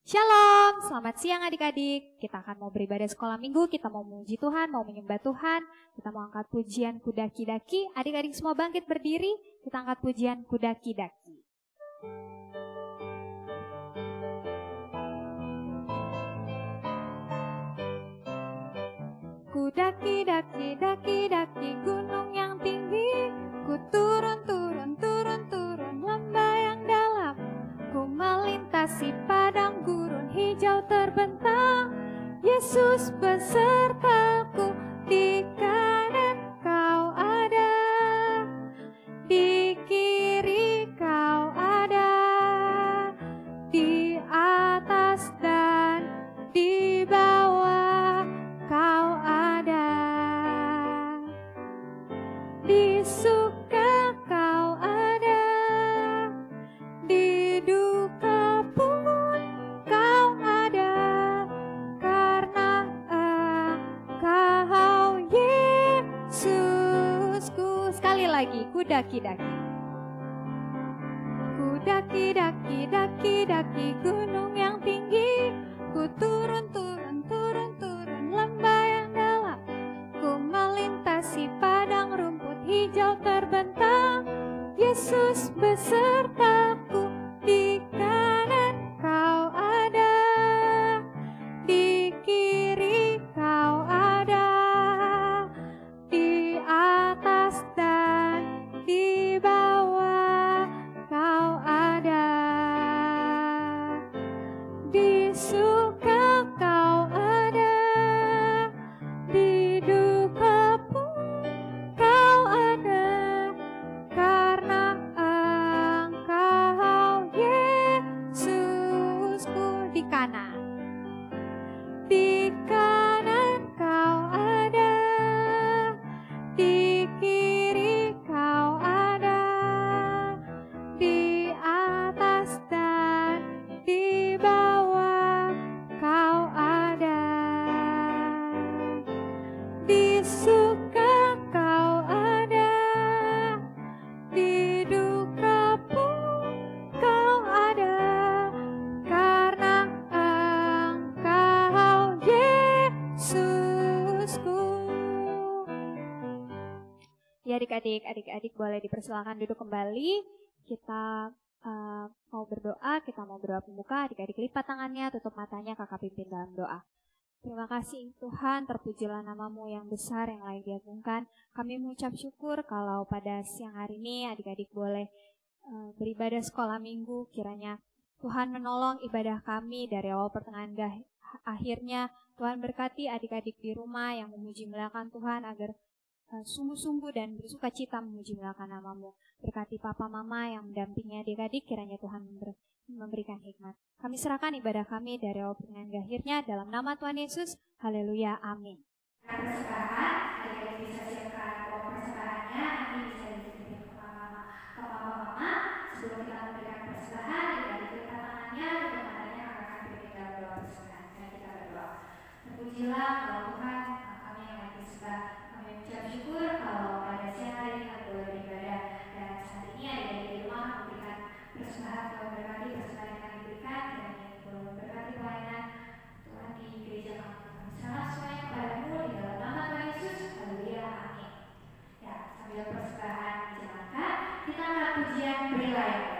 Shalom, selamat siang adik-adik. Kita akan mau beribadah sekolah minggu, kita mau memuji Tuhan, mau menyembah Tuhan. Kita mau angkat pujian Kudaki-daki. Adik-adik semua bangkit berdiri, kita angkat pujian Kudaki-daki. Kudaki-daki, daki-daki gunung yang tinggi. Ku turun-turun, turun-turun lembah yang dalam. Ku melintasi padang gurun hijau terbentang. Yesus besertaku, di kanan kau ada, di kiri kau ada, di atas dan di bawah kau ada, di suka kau ada, di duka pun kau ada, karena Engkau Yesusku. Sekali lagi, kudaki-daki. Kudaki-daki, daki-daki gunung yang tinggi. Ku turun-turun, turun-turun lembah yang dalam. Ku melintasi padang rumput hijau terbentang. Yesus besertaku, di kanan kau ada, di kiri kau ada, di atas dan di bawah kau ada, di suka kau ada, di duka pun kau ada, karena Engkau Yesusku. Di kanan, di kanan kau ada, di kiri kau ada, di atas dan di bawah kau ada, di suka kau ada, di duka pun kau ada, karena Engkau Yesusku. Ya adik-adik boleh dipersilakan duduk kembali. Kita mau berdoa, kita mau berdoa pembuka. Adik-adik lipat tangannya, tutup matanya, kakak pimpin dalam doa. Terima kasih Tuhan, terpujilah nama-Mu yang besar, yang layak diagungkan. Kami mengucap syukur kalau pada siang hari ini adik-adik boleh beribadah sekolah minggu. Kiranya Tuhan menolong ibadah kami dari awal pertengahan akhirnya. Tuhan berkati adik-adik di rumah yang memuji memuliakan Tuhan agar sungguh-sungguh dan bersuka cita memuji memuliakan nama-Mu. Berkati papa mama yang mendampingi adik-adik, kiranya Tuhan memberikan hikmat. Kami serahkan ibadah kami dari awal pertengahan akhirnya dalam nama Tuhan Yesus. Haleluya, amin. Persembahan, adik-adik bisa siapkan uang persembahannya, nanti bisa dikirim ke papa mama. Sebelum kita memberikan persembahan, adik-adik lipat tangannya, tutup matanya, akan berikan dalam doa persembahan. Dan kita berdoa. Terpujilah kalau Tuhan, kami yang lagi disembah. Kami mengucap syukur kalau pada siang hari ini kami boleh beribadah, dan saat ini adik-adik di rumah memberikan persembahan. Tuhan berkati persembahan yang kami berikan, dan boleh memberkati pelayanan Tuhan di gereja kami. Kami serahkan semuanya kepada-Mu di dalam nama Tuhan Yesus. Haleluya, amin. Ya, sambil persembahan dijalankan, kita akan pujian Berilah yang baik.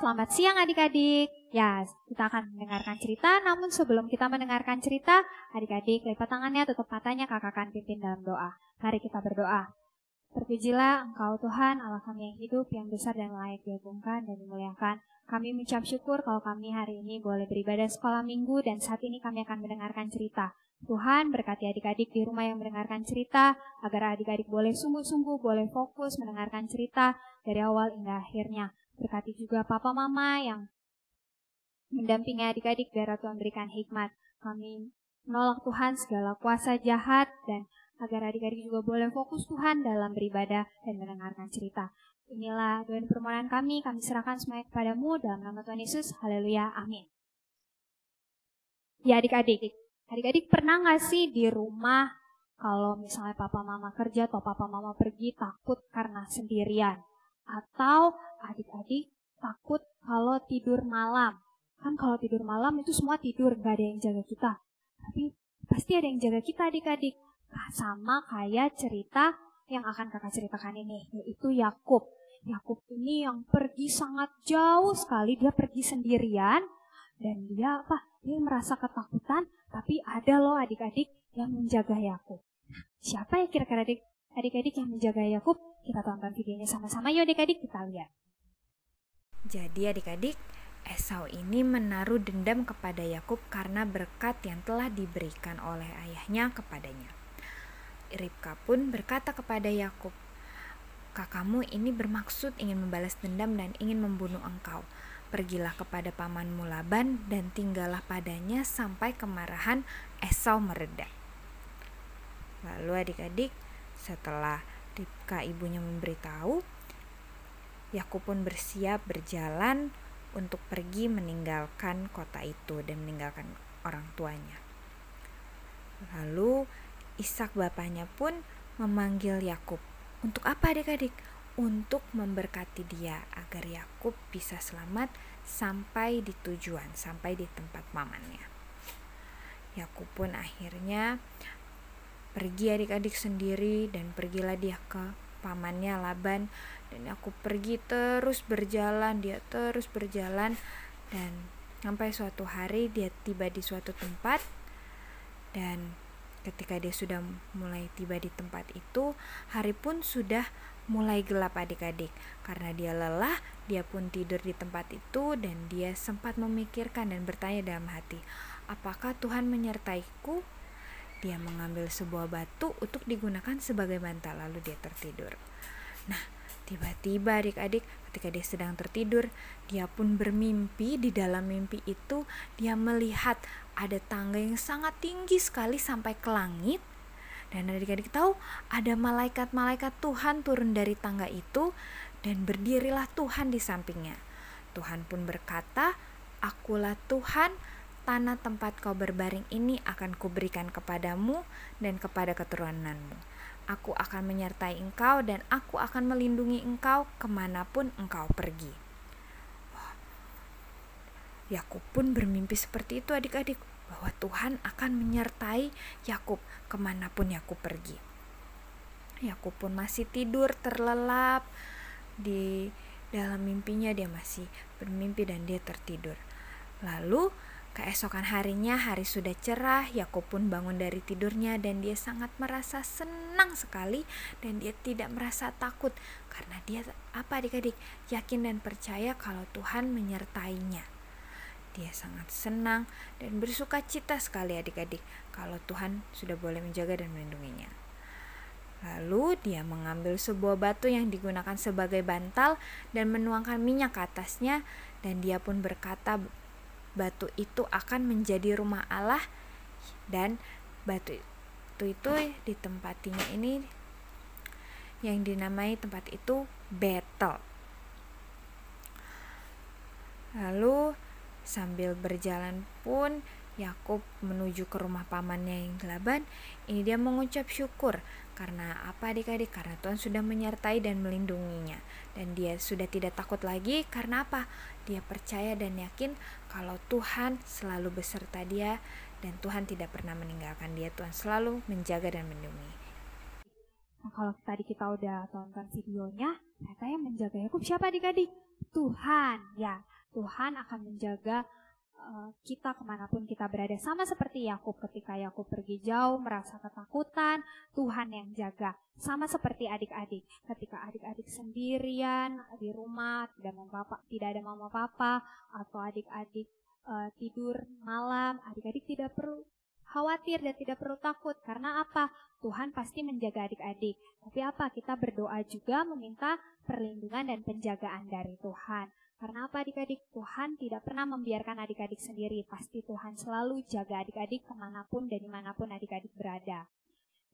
selamat siang adik-adik. Ya, kita akan mendengarkan cerita, namun sebelum kita mendengarkan cerita, adik-adik lipat tangannya, tutup matanya, kakak akan pimpin dalam doa. Mari kita berdoa. Terpujilah Engkau Tuhan, Allah kami yang hidup, yang besar dan layak diagungkan dan dimuliakan. Kami mengucap syukur kalau kami hari ini boleh beribadah sekolah minggu dan saat ini kami akan mendengarkan cerita. Tuhan berkati adik-adik di rumah yang mendengarkan cerita, agar adik-adik boleh sungguh-sungguh, boleh fokus mendengarkan cerita dari awal hingga akhirnya. Berkati juga papa mama yang mendampingi adik-adik biar Tuhan berikan hikmat. Kami menolak Tuhan segala kuasa jahat dan agar adik-adik juga boleh fokus Tuhan dalam beribadah dan mendengarkan cerita. Inilah doa dan permohonan kami serahkan semuanya kepadamu dalam nama Tuhan Yesus. Haleluya, amin. Ya adik-adik pernah gak sih di rumah kalau misalnya papa mama kerja atau papa mama pergi takut karena sendirian? Atau adik-adik takut kalau tidur malam. Kan kalau tidur malam itu semua tidur, gak ada yang jaga kita. Tapi pasti ada yang jaga kita adik-adik. Sama kayak cerita yang akan kakak ceritakan ini, yaitu Yakub. Yakub ini yang pergi sangat jauh sekali, dia pergi sendirian. Dan dia merasa ketakutan, tapi ada loh adik-adik yang menjaga Yakub. Siapa ya kira-kira adik-adik yang menjaga Yakub? Kita tonton videonya sama-sama yuk adik-adik, kita lihat. Jadi adik-adik, Esau ini menaruh dendam kepada Yakub karena berkat yang telah diberikan oleh ayahnya kepadanya. Ribka pun berkata kepada Yakub, "Kakakmu ini bermaksud ingin membalas dendam dan ingin membunuh engkau. Pergilah kepada pamanmu Laban dan tinggallah padanya sampai kemarahan Esau mereda." Lalu adik-adik, setelah Ribka ibunya memberitahu, Yakub pun bersiap berjalan untuk pergi meninggalkan kota itu dan meninggalkan orang tuanya. Lalu Ishak bapaknya pun memanggil Yakub. Untuk apa adik-adik? Untuk memberkati dia agar Yakub bisa selamat sampai di tujuan, sampai di tempat pamannya. Yakub pun akhirnya pergi adik-adik sendiri dan pergilah dia ke pamannya Laban. Dan Yakub pergi terus berjalan, dan sampai suatu hari dia tiba di suatu tempat. Dan ketika dia sudah mulai tiba di tempat itu, hari pun sudah mulai gelap adik-adik. Karena dia lelah, dia pun tidur di tempat itu dan dia sempat memikirkan dan bertanya dalam hati, apakah Tuhan menyertaiku? Dia mengambil sebuah batu untuk digunakan sebagai bantal, lalu dia tertidur. Nah, tiba-tiba adik-adik ketika dia sedang tertidur, dia pun bermimpi. Di dalam mimpi itu dia melihat ada tangga yang sangat tinggi sekali sampai ke langit. Dan adik-adik tahu ada malaikat-malaikat Tuhan turun dari tangga itu dan berdirilah Tuhan di sampingnya. Tuhan pun berkata, "Akulah Tuhan, tanah tempat kau berbaring ini akan kuberikan kepadamu dan kepada keturunanmu. Aku akan menyertai engkau dan aku akan melindungi engkau kemanapun engkau pergi." Yakub pun bermimpi seperti itu adik-adik, bahwa Tuhan akan menyertai Yakub kemanapun Yakub pergi. Yakub pun masih tidur terlelap di dalam mimpinya, dia masih bermimpi dan dia tertidur. Lalu keesokan harinya, hari sudah cerah, Yakub pun bangun dari tidurnya dan dia sangat merasa senang sekali dan dia tidak merasa takut karena dia adik-adik yakin dan percaya kalau Tuhan menyertainya. Dia sangat senang dan bersuka cita sekali adik-adik kalau Tuhan sudah boleh menjaga dan melindunginya. Lalu dia mengambil sebuah batu yang digunakan sebagai bantal dan menuangkan minyak ke atasnya, dan dia pun berkata batu itu akan menjadi rumah Allah, dan batu itu ditempatinya ini yang dinamai tempat itu Betel. Lalu sambil berjalan pun Yakub menuju ke rumah pamannya yang Laban. Ini dia mengucap syukur karena adik-adik? Karena Tuhan sudah menyertai dan melindunginya. Dan dia sudah tidak takut lagi karena dia percaya dan yakin kalau Tuhan selalu beserta dia dan Tuhan tidak pernah meninggalkan dia. Tuhan selalu menjaga dan melindungi. Nah, kalau tadi kita udah tonton videonya, ternyata yang menjaga Yakub siapa adik-adik? Tuhan, ya. Tuhan akan menjaga kita kemanapun kita berada. Sama seperti Yakub, ketika Yakub pergi jauh merasa ketakutan, Tuhan yang jaga. Sama seperti adik-adik, ketika adik-adik sendirian di rumah, tidak ada mama papa, atau adik-adik tidur malam, adik-adik tidak perlu khawatir dan tidak perlu takut. Karena apa? Tuhan pasti menjaga adik-adik. Tapi apa? Kita berdoa juga meminta perlindungan dan penjagaan dari Tuhan. Karena apa adik-adik? Tuhan tidak pernah membiarkan adik-adik sendiri. Pasti Tuhan selalu jaga adik-adik kemanapun dan dimanapun adik-adik berada.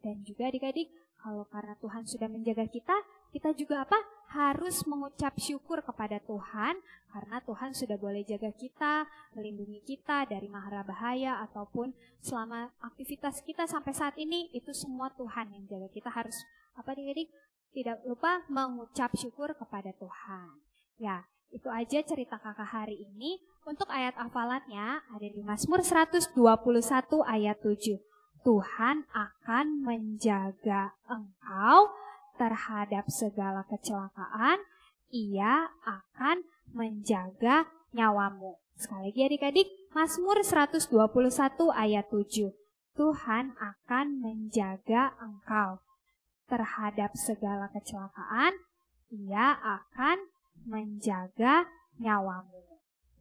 Dan juga adik-adik, kalau karena Tuhan sudah menjaga kita, kita juga apa? Harus mengucap syukur kepada Tuhan. Karena Tuhan sudah boleh jaga kita, melindungi kita dari mara bahaya, ataupun selama aktivitas kita sampai saat ini, itu semua Tuhan yang jaga. Kita harus, apa adik-adik? Tidak lupa mengucap syukur kepada Tuhan. Ya, itu aja cerita kakak hari ini. Untuk ayat hafalannya ada di Mazmur 121 ayat 7. Tuhan akan menjaga engkau terhadap segala kecelakaan. Ia akan menjaga nyawamu. Sekali lagi adik-adik, Mazmur 121 ayat 7. Tuhan akan menjaga engkau terhadap segala kecelakaan. Ia akan menjaga nyawamu.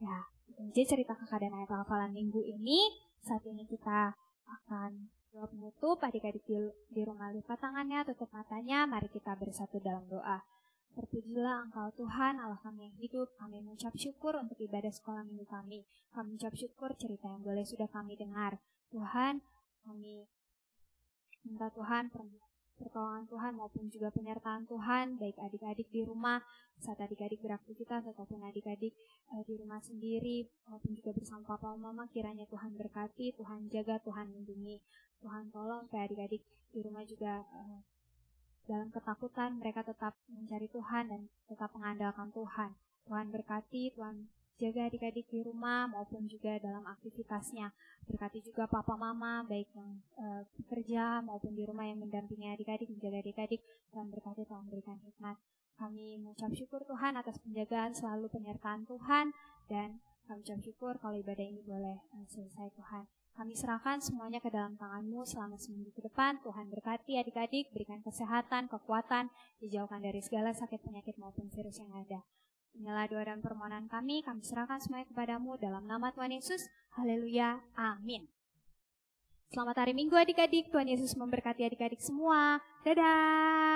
Ya, itu aja cerita kakak dan ayat hafalan minggu ini. Saat ini kita akan doa penutup. Adik-adik di rumah lipat tangannya, tutup matanya. Mari kita bersatu dalam doa. Terpujilah Engkau Tuhan, Allah kami yang hidup. Kami mengucap syukur untuk ibadah sekolah minggu kami. Kami mengucap syukur cerita yang boleh sudah kami dengar. Tuhan, kami minta Tuhan pertolongan Tuhan maupun juga penyertaan Tuhan, baik adik-adik di rumah saat adik-adik beraktivitas ataupun adik-adik di rumah sendiri maupun juga bersama papa mama. Kiranya Tuhan berkati, Tuhan jaga, Tuhan lindungi. Tuhan tolong supaya adik-adik di rumah juga dalam ketakutan mereka tetap mencari Tuhan dan tetap mengandalkan Tuhan. Tuhan berkati, Tuhan jaga adik-adik di rumah maupun juga dalam aktivitasnya. Berkati juga papa mama baik yang bekerja maupun di rumah yang mendampingi adik-adik, menjaga adik-adik. Tuhan berkati, Tuhan berikan hikmat. Kami mengucap syukur Tuhan atas penjagaan selalu penyertaan Tuhan, dan kami ucap syukur kalau ibadah ini boleh selesai Tuhan. Kami serahkan semuanya ke dalam tangan-Mu selama seminggu ke depan. Tuhan berkati adik-adik, berikan kesehatan, kekuatan, dijauhkan dari segala sakit penyakit maupun virus yang ada. Inilah doa dan permohonan kami serahkan semuanya kepadamu dalam nama Tuhan Yesus. Haleluya, amin. Selamat hari Minggu adik-adik, Tuhan Yesus memberkati adik-adik semua. Dadah.